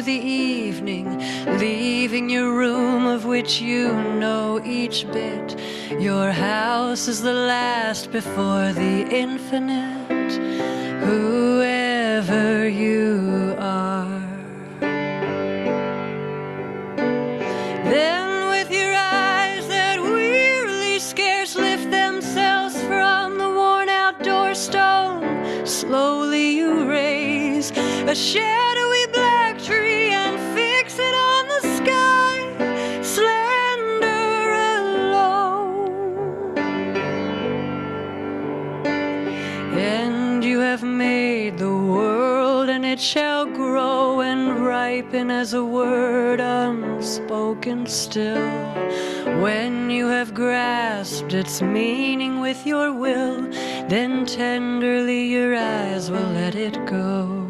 the evening, leaving your room of which you know each bit. Your house is the last before the infinite, whoever you are. Then with your eyes that wearily scarce lift themselves from the worn out doorstone, slowly you raise a shadowy black tree and fix it on the sky, slender alone. And you have made the world, and it shall grow and ripen as a word unspoken still. When you have grasped its meaning with your will, then tenderly your eyes will let it go.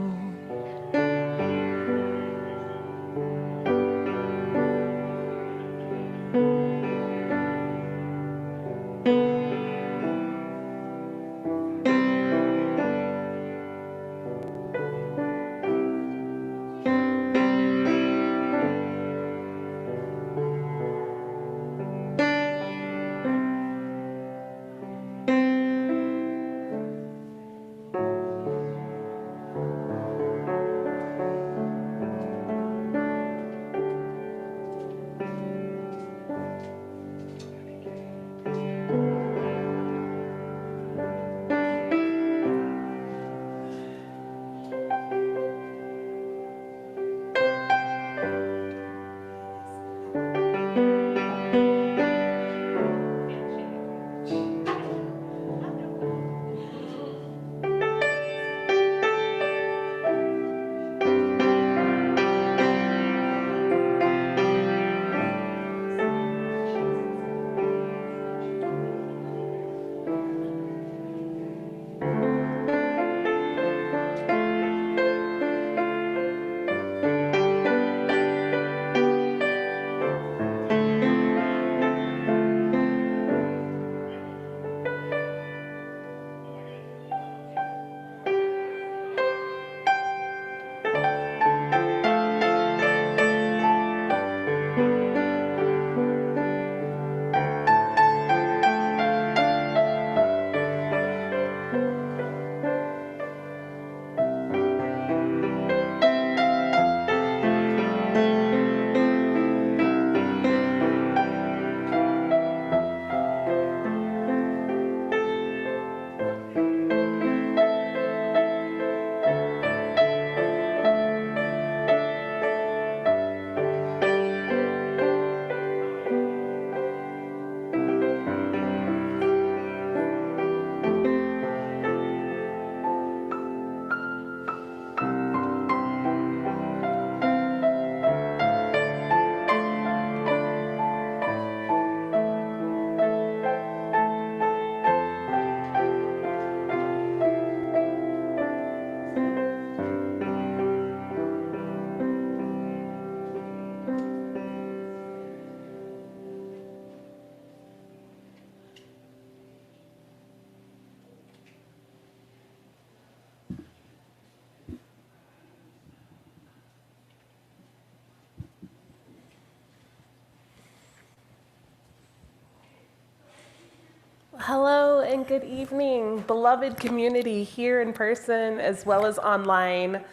Hello and good evening, beloved community here in person as well as online.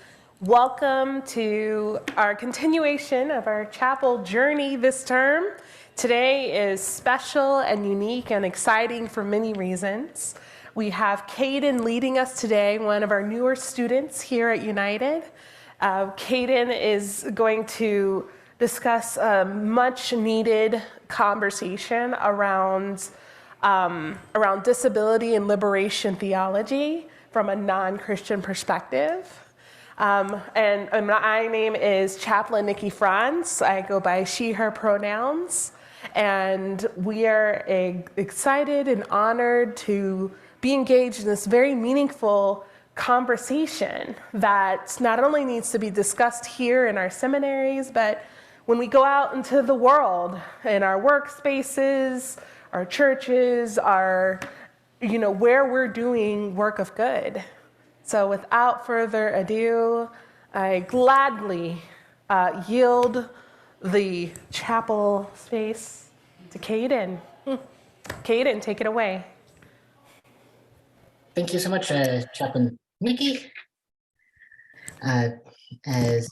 Welcome to our continuation of our chapel journey this term. Today is special and unique and exciting for many reasons. We have Caden leading us today, one of our newer students here at United. Caden is going to discuss a much needed conversation around disability and liberation theology from a non-Christian perspective. And my name is Chaplain Nikki Franz. I go by she, her pronouns. And we are excited and honored to be engaged in this very meaningful conversation that not only needs to be discussed here in our seminaries, but when we go out into the world, in our workspaces, our churches, where we're doing work of good. So without further ado, I gladly yield the chapel space to Caden. Caden, take it away. Thank you so much, Chaplain Nikki. As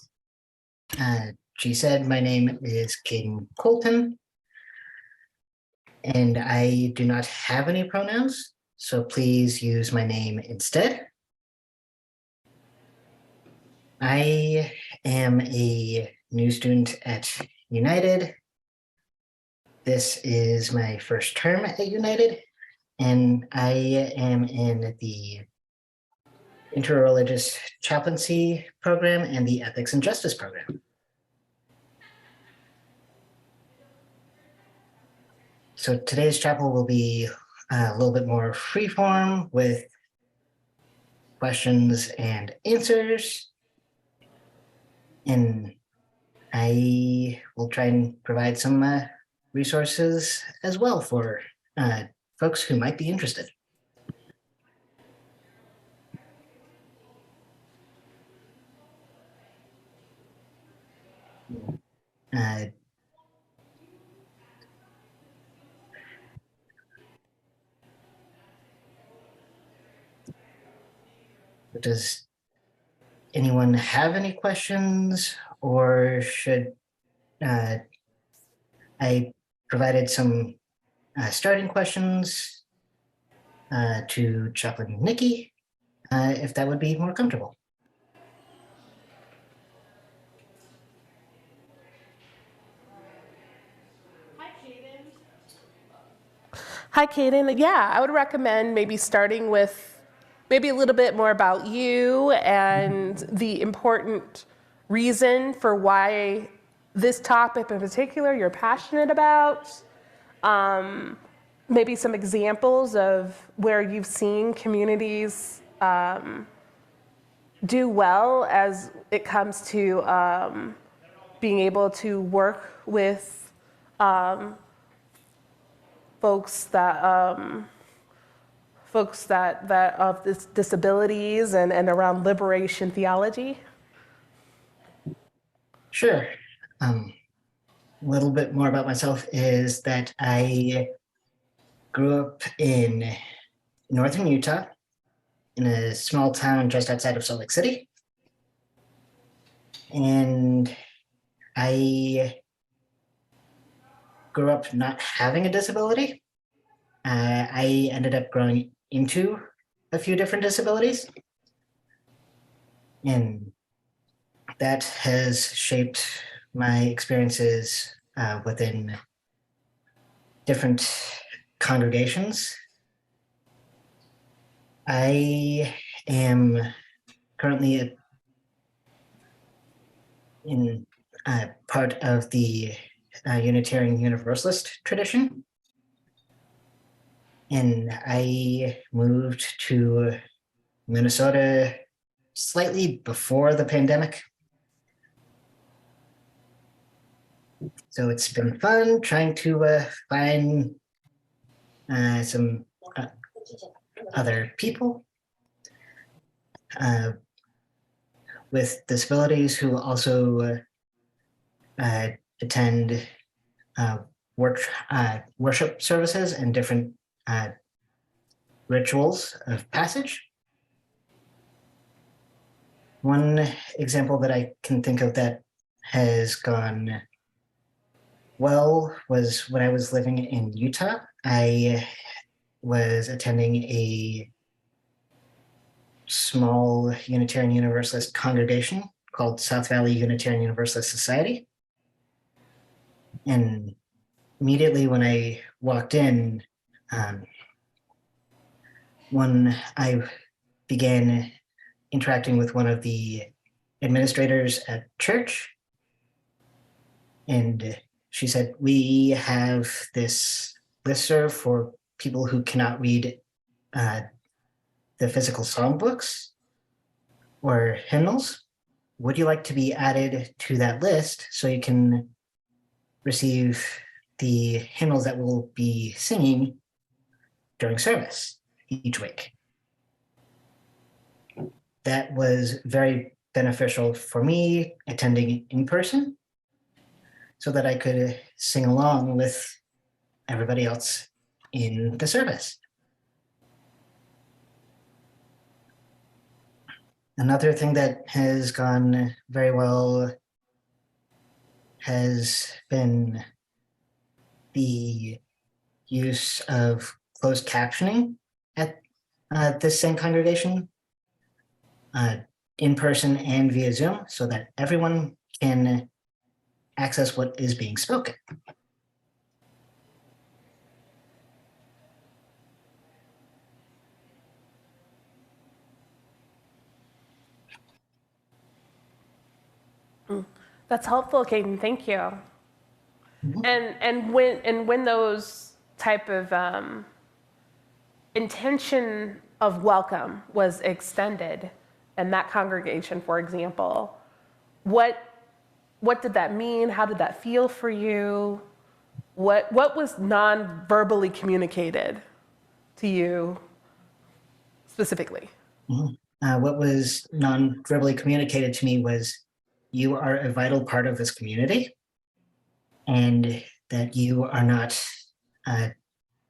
she said, my name is Caden Colton, and I do not have any pronouns, so please use my name instead. I am a new student at United. This is my first term at United, and I am in the Interreligious Chaplaincy program and the Ethics and Justice program. So today's chapel will be a little bit more freeform with questions and answers. And I will try and provide some resources as well for folks who might be interested. Does anyone have any questions, or should I provided some starting questions to Chaplain Nikki, if that would be more comfortable. Hi, Caden. Yeah, I would recommend maybe starting with maybe a little bit more about you and the important reason for why this topic in particular you're passionate about. Maybe some examples of where you've seen communities do well as it comes to being able to work with folks that of this disabilities and around liberation theology? Sure. A little bit more about myself is that I grew up in northern Utah in a small town just outside of Salt Lake City. And I grew up not having a disability. I ended up growing into a few different disabilities. And that has shaped my experiences within different congregations. I am currently in part of the Unitarian Universalist tradition. And I moved to Minnesota slightly before the pandemic. So it's been fun trying to find some other people with disabilities who also attend worship services and different rituals of passage. One example that I can think of that has gone well was when I was living in Utah. I was attending a small Unitarian Universalist congregation called South Valley Unitarian Universalist Society. And immediately when I walked in, when I began interacting with one of the administrators at church, and she said, we have this listserv for people who cannot read the physical songbooks or hymnals. Would you like to be added to that list so you can receive the hymnals that we'll be singing during service each week? That was very beneficial for me attending in person so that I could sing along with everybody else in the service. Another thing that has gone very well has been the use of closed captioning at this same congregation, in person and via Zoom, so that everyone can access what is being spoken. That's helpful, Caden. Thank you. Mhm. And when those type of intention of welcome was extended in that congregation, for example, what did that mean? How did that feel for you? What was non-verbally communicated to you specifically? Mhm. What was non-verbally communicated to me was, you are a vital part of this community, and that you are not a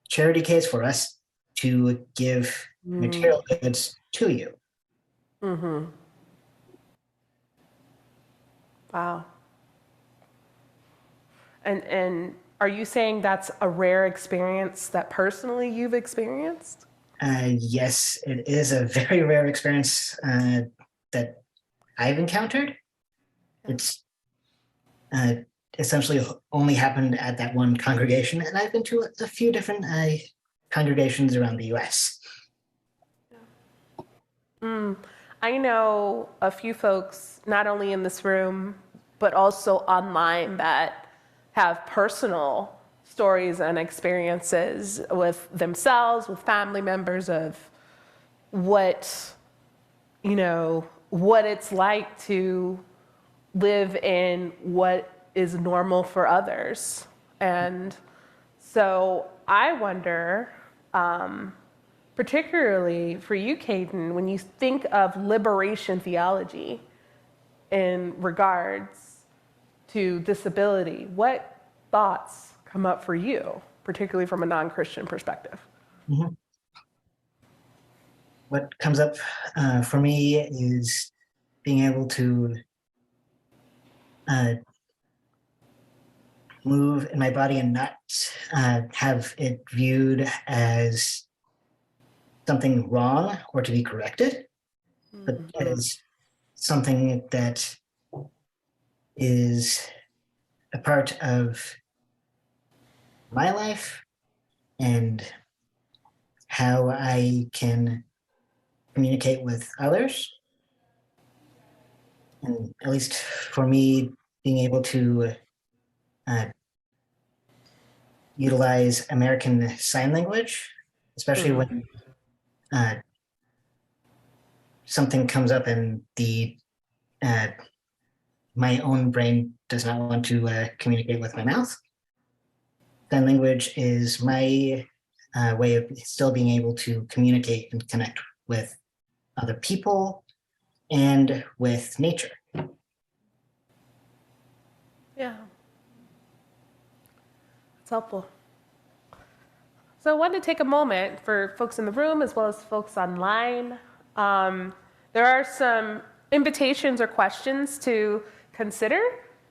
charity case for us to give material goods to you. Mm-hmm. Wow. And are you saying that's a rare experience that personally you've experienced? Yes, it is a very rare experience that I've encountered. It's essentially only happened at that one congregation, and I've been to a few different congregations around the US. I know a few folks, not only in this room, but also online, that have personal stories and experiences with themselves, with family members, of what, what it's like to live in what is normal for others. And so I wonder, particularly for you, Caden, when you think of liberation theology in regards to disability, what thoughts come up for you, particularly from a non-Christian perspective? Mhm. What comes up for me is being able to move in my body and not have it viewed as something wrong or to be corrected, but as something that is a part of my life and how I can communicate with others. And at least for me, being able to utilize American Sign Language, especially when something comes up and my own brain does not want to communicate with my mouth. Sign language is my way of still being able to communicate and connect with other people and with nature. Yeah. It's helpful. So I wanted to take a moment for folks in the room as well as folks online. There are some invitations or questions to consider.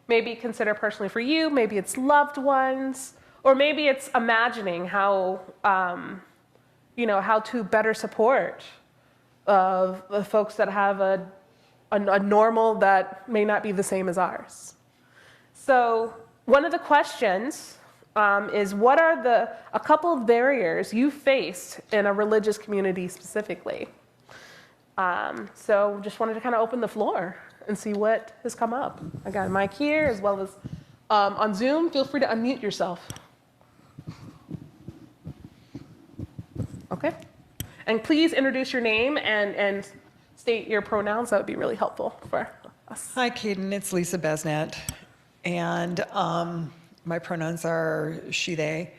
Maybe consider personally for you, maybe it's loved ones, or maybe it's imagining how, how to better support the folks that have a normal that may not be the same as ours. So one of the questions is, what are a couple of barriers you faced in a religious community specifically? So just wanted to kind of open the floor and see what has come up. I got a mic here, as well as on Zoom. Feel free to unmute yourself. Okay. And please introduce your name and state your pronouns. That would be really helpful for us. Hi, Caden. It's Lisa Besnett. And my pronouns are she, they.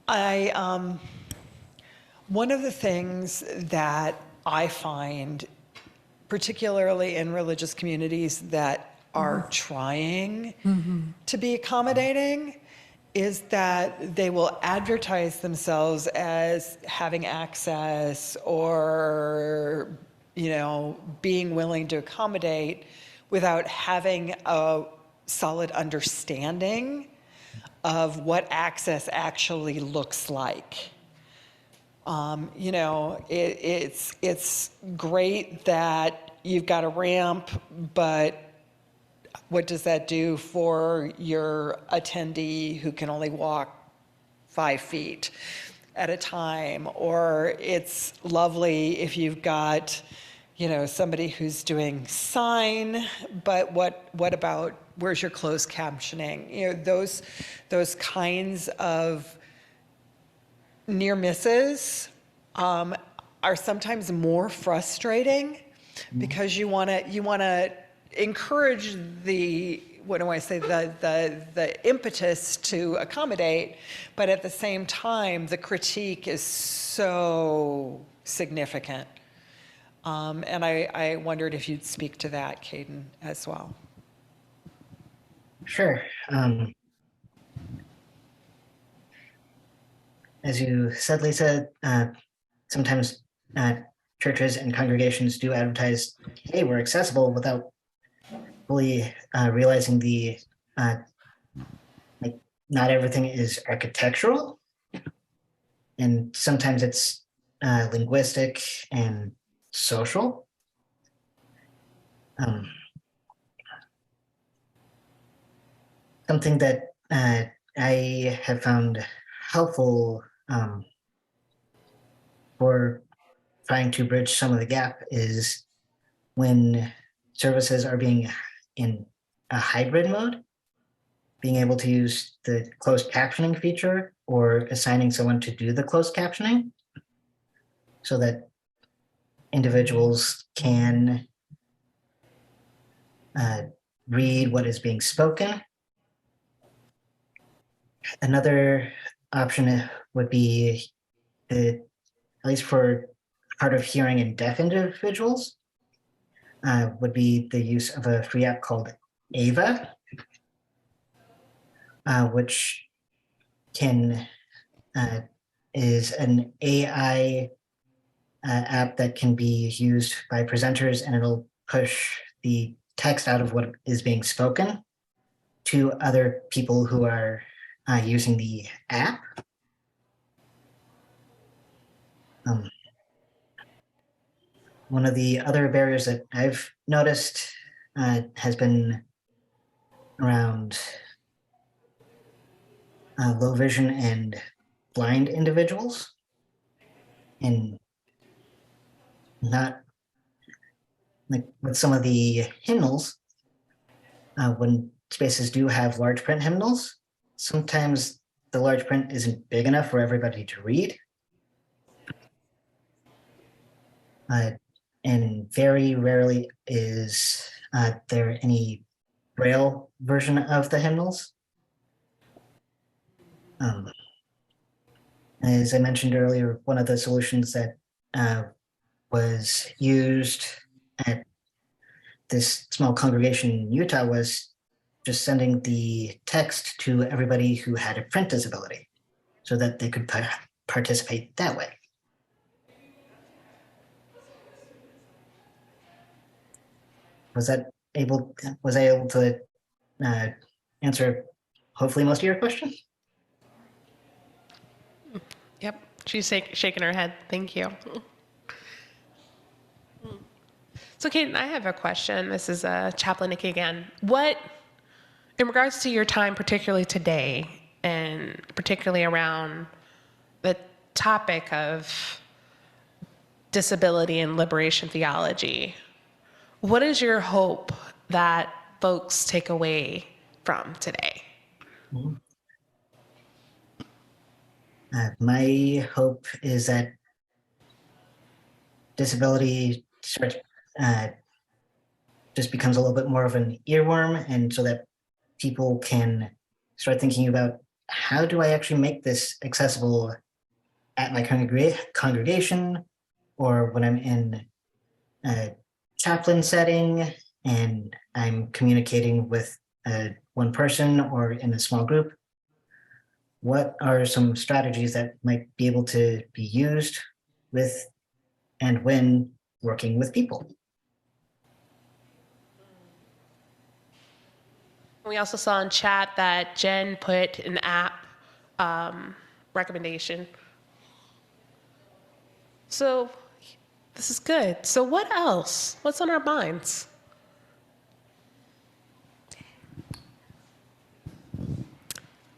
One of the things that I find particularly in religious communities that are trying to be accommodating, is that they will advertise themselves as having access or, being willing to accommodate without having a solid understanding of what access actually looks like. It's great that you've got a ramp, but what does that do for your attendee who can only walk 5 feet at a time? Or it's lovely if you've got, somebody who's doing sign, but what about, where's your closed captioning? Those kinds of near misses are sometimes more frustrating because you want to encourage the impetus to accommodate, but at the same time the critique is so significant. And I wondered if you'd speak to that, Caden, as well. Sure. As you said, Lisa, sometimes churches and congregations do advertise, hey, we're accessible, without fully realizing not everything is architectural. And sometimes it's linguistic and social. Something that I have found helpful for trying to bridge some of the gap is when services are being in a hybrid mode, being able to use the closed captioning feature or assigning someone to do the closed captioning so that individuals can read what is being spoken. Another option would be, at least for hard of hearing and deaf individuals, would be the use of a free app called Ava, which is an AI app that can be used by presenters, and it'll push the text out of what is being spoken to other people who are using the app. One of the other barriers that I've noticed has been around low vision and blind individuals, and not like with some of the hymnals, when spaces do have large print hymnals, sometimes the large print isn't big enough for everybody to read. And very rarely is there any Braille version of the hymnals. As I mentioned earlier, one of the solutions that was used at this small congregation in Utah was just sending the text to everybody who had a print disability so that they could participate that way. Was I able to answer hopefully most of your question? Yep, she's shaking her head. Thank you. So, Caden, I have a question. This is Chaplain Nikki again. What, in regards to your time, particularly today, and particularly around the topic of disability and liberation theology, what is your hope that folks take away from today? My hope is that disability starts just becomes a little bit more of an earworm, and so that people can start thinking about, how do I actually make this accessible at my congregation, or when I'm in chaplain setting and I'm communicating with one person or in a small group, what are some strategies that might be able to be used with and when working with people? We also saw in chat that Jen put an app recommendation. So this is good. So what else? What's on our minds?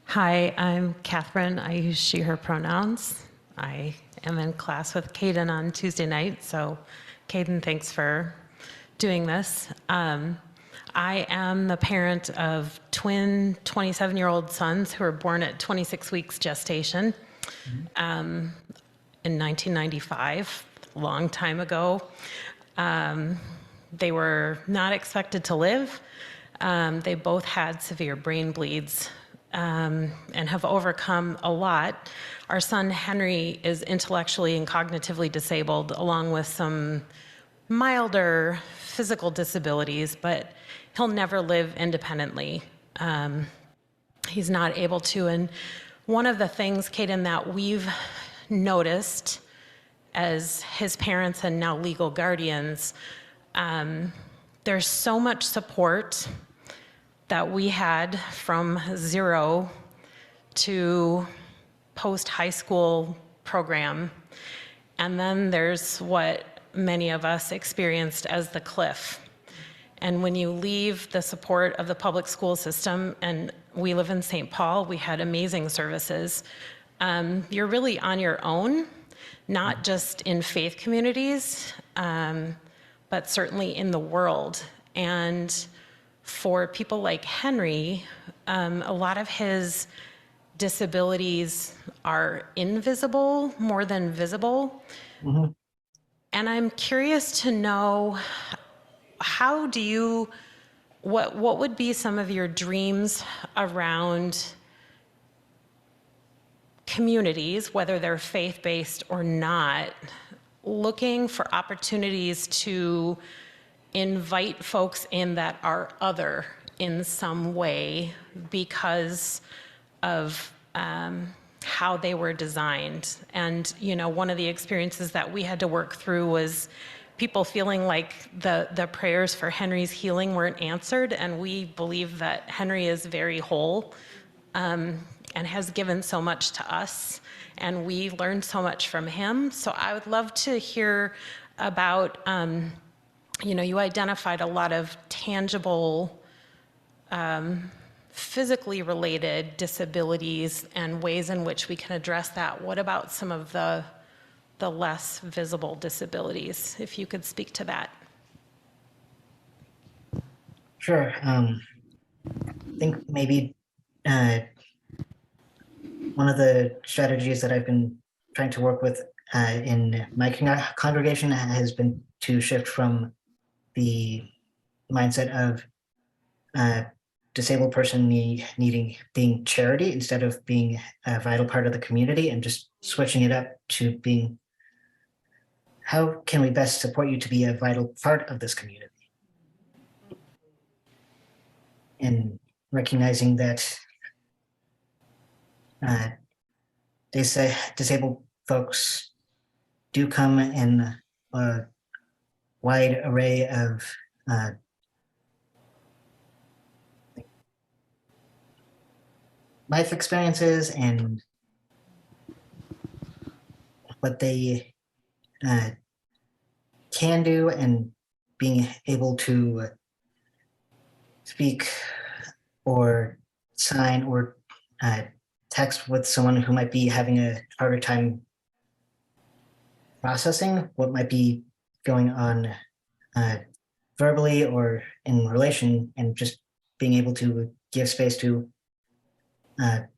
Hi, I'm Catherine. I use she, her pronouns. I am in class with Caden on Tuesday night, so Caden, thanks for doing this. I am the parent of twin 27-year-old sons who were born at 26 weeks gestation in 1995, a long time ago. They were not expected to live. They both had severe brain bleeds and have overcome a lot. Our son Henry is intellectually and cognitively disabled, along with some milder physical disabilities, but he'll never live independently. He's not able to. And one of the things, Caden, that we've noticed as his parents and now legal guardians, there's so much support that we had from 0 to post-high school program. And then there's what many of us experienced as the cliff. And when you leave the support of the public school system, and we live in St. Paul, we had amazing services, you're really on your own, not just in faith communities, but certainly in the world. And for people like Henry, a lot of his disabilities are invisible more than visible. Mm-hmm. And I'm curious to know, how do you, what would be some of your dreams around communities, whether they're faith-based or not, looking for opportunities to invite folks in that are other in some way because of how they were designed. And, you know, one of the experiences that we had to work through was people feeling like the prayers for Henry's healing weren't answered, and we believe that Henry is very whole and has given so much to us, and we learned so much from him. So I would love to hear about, you know, you identified a lot of tangible, physically related disabilities and ways in which we can address that. What about some of the less visible disabilities, if you could speak to that? Sure. I think maybe one of the strategies that I've been trying to work with in my congregation has been to shift from the mindset of disabled person being charity instead of being a vital part of the community, and just switching it up to being, how can we best support you to be a vital part of this community? And recognizing that they say disabled folks do come in a wide array of life experiences and what they can do, and being able to speak or sign or text with someone who might be having a harder time processing what might be going on verbally or in relation, and just being able to give space to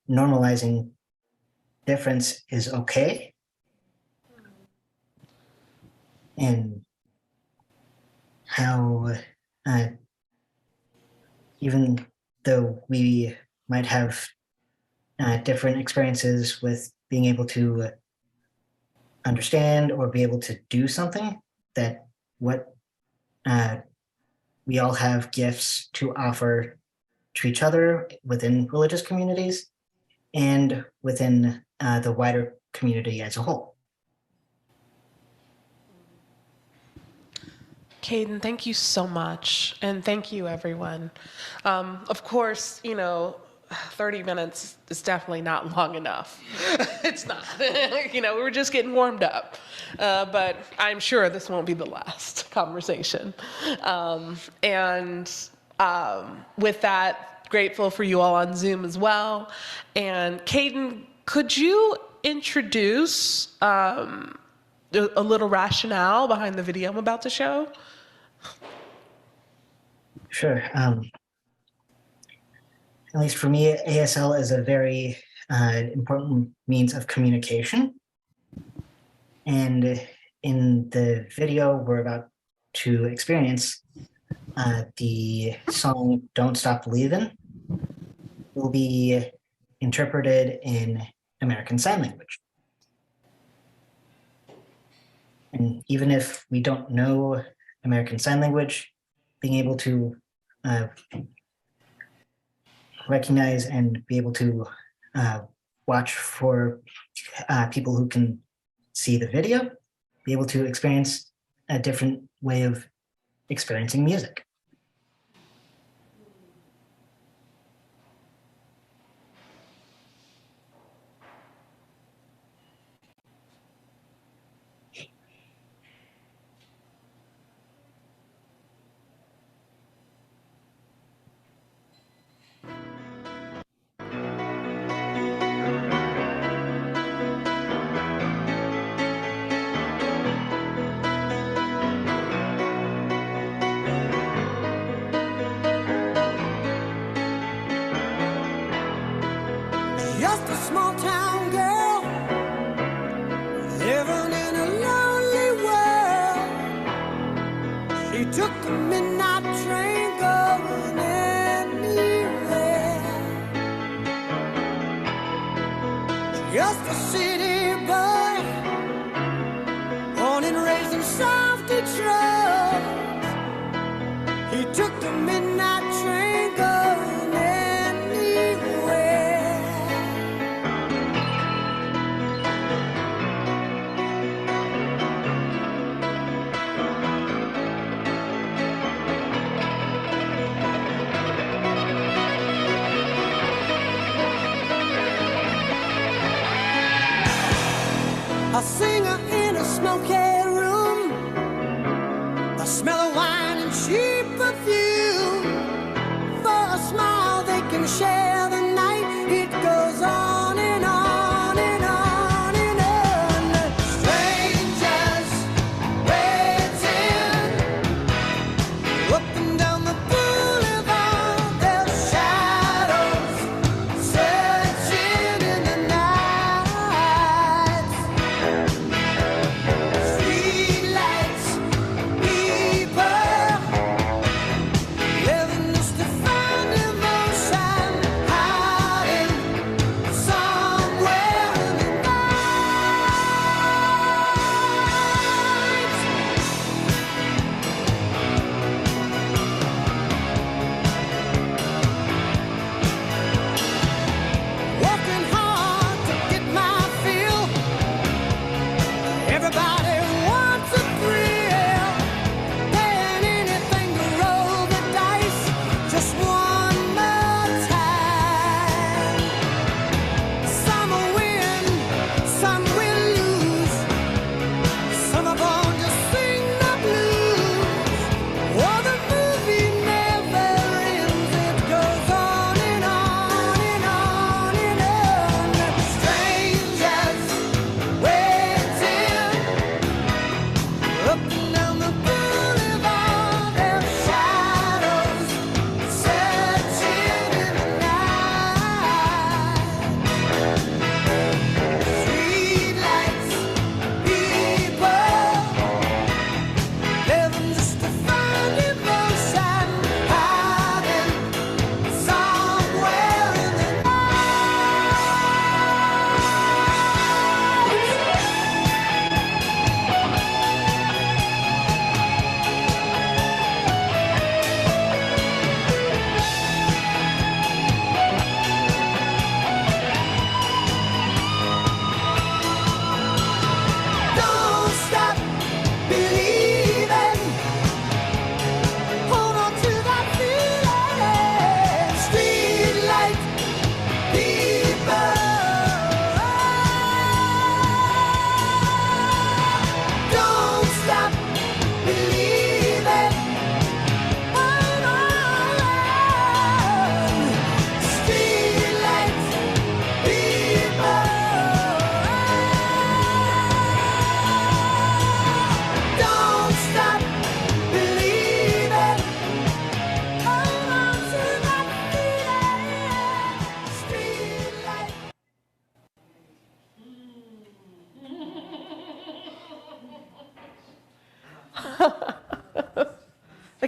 normalizing difference is okay. And how even though we might have different experiences with being able to understand or be able to do something, that what we all have gifts to offer to each other within religious communities and within the wider community as a whole. Caden, thank you so much. And thank you, everyone. Of course, 30 minutes is definitely not long enough. It's not. We were just getting warmed up. But I'm sure this won't be the last conversation. With that, grateful for you all on Zoom as well. And Caden, could you introduce a little rationale behind the video I'm about to show? Sure. At least for me, ASL is a very important means of communication. And in the video we're about to experience, the song Don't Stop Believin' will be interpreted in American Sign Language. And even if we don't know American Sign Language, being able to recognize and be able to watch for people who can see the video, be able to experience a different way of experiencing music. Just a small town girl living in a lonely world. She took the midnight train going anywhere. Just a city boy, born and raised in South Detroit. He took the midnight train going anywhere. A singer in a smoky room, the smell of wine and cheap perfume. For a smile they can share the night. It goes on and on and on and on. Strangers waiting up and down the boulevard. Their shadows searching in the night. Street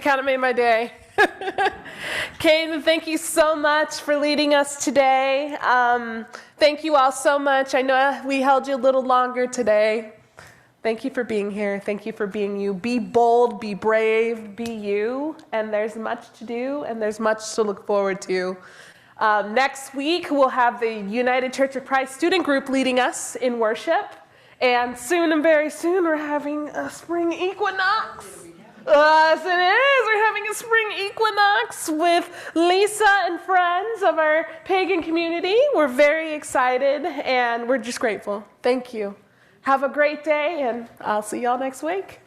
kind of made my day. Caden, thank you so much for leading us today. Thank you all so much. I know we held you a little longer today. Thank you for being here. Thank you for being you. Be bold, be brave, be you. And there's much to do, and there's much to look forward to. Next week, we'll have the United Church of Christ student group leading us in worship. And soon and very soon, we're having a spring equinox. Yes, it is. We're having a spring equinox with Lisa and friends of our pagan community. We're very excited, and we're just grateful. Thank you. Have a great day, and I'll see y'all next week.